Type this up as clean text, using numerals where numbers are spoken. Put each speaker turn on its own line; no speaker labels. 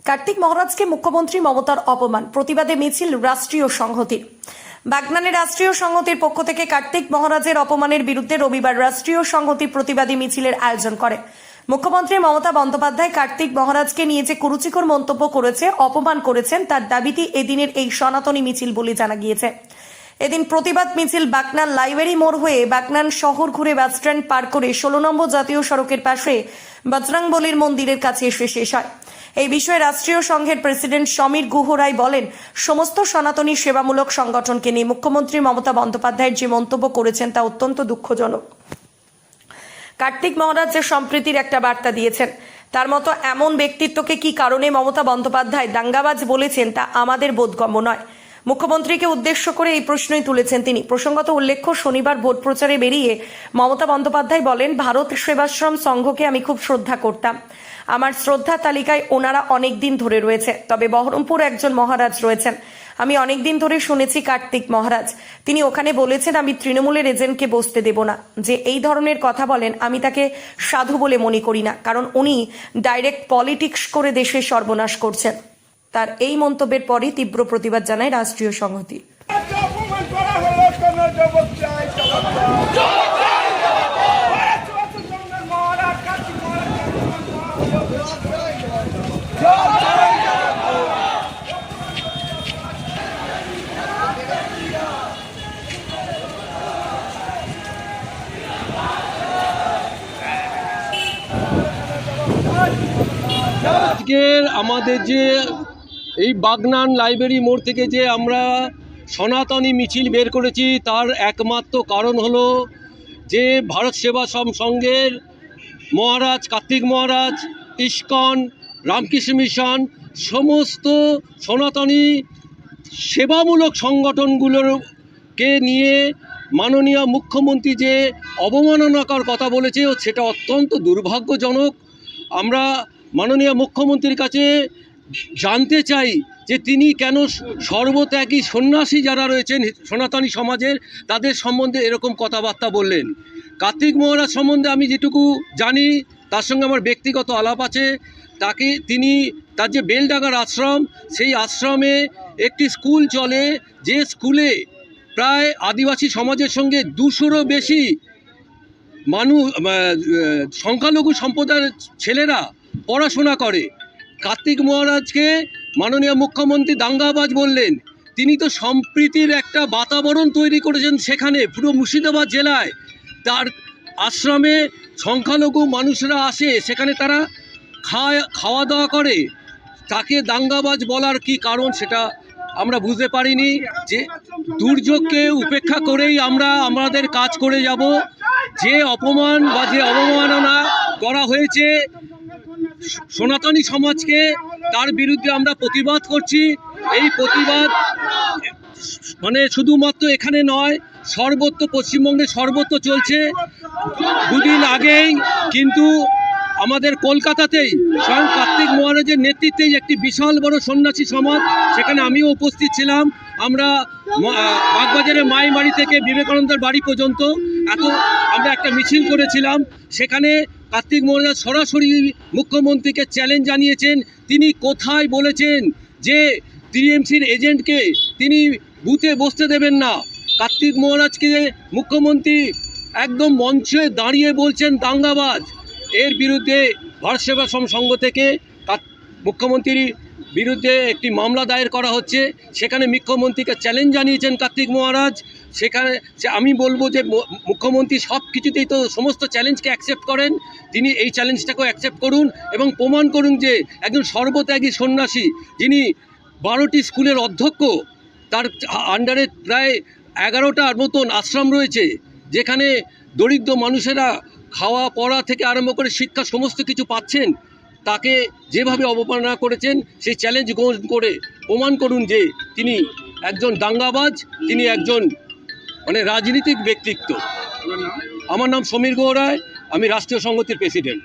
কার্তিক মহারাজকে মুখ্যমন্ত্রী মমতার অপমান, প্রতিবাদে মিছিল রাষ্ট্রীয় সংহতির। বাগনানে রাষ্ট্রীয় সংহতির পক্ষ থেকে কার্তিক মহারাজের অপমানের বিরুদ্ধে রবিবার রাষ্ট্রীয় সংহতি প্রতিবাদী মিছিলের আয়োজন করে। মুখ্যমন্ত্রী মমতা বন্দ্যোপাধ্যায় কার্তিক মহারাজকে নিয়ে যে কুরুচিকর মন্তব্য করেছে, অপমান করেছেন, তার দাবিতে এদিনের এই সনাতনী মিছিল বলে জানা গিয়েছে। এদিন প্রতিবাদ মিছিল বাগনান লাইব্রেরি মোড় হয়ে বাগনান শহর ঘুরে বাসস্ট্যান্ড পার করে 16 নম্বর জাতীয় সড়কের পাশে বজরংবলীর মন্দিরের কাছে এসে শেষ হয়। এই বিষয়ে রাষ্ট্রীয় সংঘের প্রেসিডেন্ট সমীর গুহ রায় বলেন, সমস্ত সনাতনী সেবামূলক সংগঠনকে নিয়ে মুখ্যমন্ত্রী মমতা বন্দ্যোপাধ্যায়ের যে মন্তব্য করেছেন তা অত্যন্ত দুঃখজনক। কার্তিক মহারাজ যে সম্প্রীতির একটা বার্তা দিয়েছেন, তার মতো এমন ব্যক্তিত্বকে কি কারণে মমতা বন্দ্যোপাধ্যায় দাঙ্গাবাজ বলেছেন তা আমাদের বোধগম্য নয়। মুখ্যমন্ত্রীকে উদ্দেশ্য করে এই প্রশ্নই তুলেছেন তিনি। প্রসঙ্গত উল্লেখ্য, শনিবার ভোট প্রচারে বেরিয়ে মমতা বন্দ্যোপাধ্যায় বলেন, ভারত সেবাশ্রম সংঘকে আমি খুব শ্রদ্ধা করতাম, আমার শ্রদ্ধা তালিকায় ওনারা অনেক দিন ধরে রয়েছে। তবে বহরমপুর একজন মহারাজ রয়েছেন, আমি অনেক দিন ধরে শুনেছি কার্তিক মহারাজ, তিনি ওখানে বলেছেন আমি তৃণমূলের এজেন্টকে বসতে দেব না। যে এই ধরনের কথা বলেন, আমি তাকে সাধু বলে মনে করি না, কারণ উনি ডাইরেক্ট পলিটিক্স করে দেশের সর্বনাশ করছেন। তার এই মন্তব্যের পরই তীব্র প্রতিবাদ জানায় রাষ্ট্রীয় সংহতি।
আজকের আমাদের যে এই বাগনান লাইব্রেরি মোড় থেকে যে আমরা সনাতনী মিছিল বের করেছি, তার একমাত্র কারণ হলো যে ভারত সেবাশ্রম সংঘের মহারাজ কার্তিক মহারাজ, ইস্কন, রামকৃষ্ণ মিশন, সমস্ত সনাতনী সেবামূলক সংগঠনগুলোকে নিয়ে মাননীয় মুখ্যমন্ত্রী যে অবমাননাকর কথা বলেছে, সেটা অত্যন্ত দুর্ভাগ্যজনক। আমরা মাননীয় মুখ্যমন্ত্রীর কাছে জানতে চাই যে তিনি কেন সর্বত্যাগী সন্ন্যাসী যারা রয়েছেন সনাতনী সমাজের, তাদের সম্বন্ধে এরকম কথাবার্তা বললেন। কার্তিক মহারাজ সম্বন্ধে আমি যেটুকু জানি, তার সঙ্গে আমার ব্যক্তিগত আলাপ আছে। তার যে বেলডাঙ্গার আশ্রম, সেই আশ্রমে একটি স্কুল চলে, যে স্কুলে প্রায় আদিবাসী সমাজের সঙ্গে 200-রও বেশি সংখ্যালঘু সম্প্রদায়ের ছেলেরা পড়াশোনা করে। কার্তিক মহারাজকে মাননীয় মুখ্যমন্ত্রী দাঙ্গাবাজ বললেন। তিনি তো সম্প্রীতির একটা বাতাবরণ তৈরি করেছেন সেখানে, পুরো মুর্শিদাবাদ জেলায়। তার আশ্রমে সংখ্যালঘু মানুষরা আসে, সেখানে তারা খাওয়া দাওয়া করে। তাকে দাঙ্গাবাজ বলার কি কারণ সেটা আমরা বুঝতে পারিনি। যে দুর্যোগকে উপেক্ষা করেই আমরা আমাদের কাজ করে যাব। যে অপমান বা যে অবমাননা করা হয়েছে সনাতনী সমাজকে, তার বিরুদ্ধে আমরা প্রতিবাদ করছি। এই প্রতিবাদ শুধুমাত্র এখানে নয়, সর্বত্র, পশ্চিমবঙ্গে সর্বত্র চলছে। দুদিন আগেই কিন্তু আমাদের কলকাতাতেই স্বয়ং কার্তিক মহারাজের নেতৃত্বেই একটি বিশাল বড় সন্ন্যাসী সমাজ, সেখানে আমিও উপস্থিত ছিলাম। আমরা বাগবাজারের মাইবাড়ি থেকে বিবেকানন্দের বাড়ি পর্যন্ত আমরা একটা মিছিল করেছিলাম। সেখানে কার্তিক মহারাজ সরাসরি মুখ্যমন্ত্রীকে চ্যালেঞ্জ জানিয়েছেন। তিনি কোথায় বলেছেন যে টিএমসির এজেন্টকে তিনি বুথে বসতে দেবেন না? কার্তিক মহারাজকে মুখ্যমন্ত্রী একদম মঞ্চে দাঁড়িয়ে বলছেন দাঙ্গাবাজ। এর বিরুদ্ধে ভারত সেবাশ্রম সংঘ থেকে মুখ্যমন্ত্রীর বিরুদ্ধে একটি মামলা দায়ের করা হচ্ছে। সেখানে মুখ্যমন্ত্রীকে চ্যালেঞ্জ জানিয়েছেন কার্তিক মহারাজ। সেখানে আমি বলবো যে মুখ্যমন্ত্রী সব কিছুতেই তো সমস্ত চ্যালেঞ্জকে অ্যাকসেপ্ট করেন, তিনি এই চ্যালেঞ্জটাকেও অ্যাকসেপ্ট করুন এবং প্রমাণ করুন যে একজন সর্বত্যাগী সন্ন্যাসী, যিনি 12টি স্কুলের অধ্যক্ষ, তার আন্ডারে প্রায় 11টার মতন আশ্রম রয়েছে, যেখানে দরিদ্র মানুষেরা খাওয়া পড়া থেকে আরম্ভ করে শিক্ষা সমস্ত কিছু পাচ্ছেন। তাকে যেভাবে অবমাননা করেছেন, সেই চ্যালেঞ্জ গ্রহণ করে প্রমাণ করুন যে তিনি একজন দাঙ্গাবাজ, তিনি একজন রাজনীতিক ব্যক্তিত্ব। আমার নাম সমীর গুহ রায়, আমি রাষ্ট্রীয় সংহতির প্রেসিডেন্ট।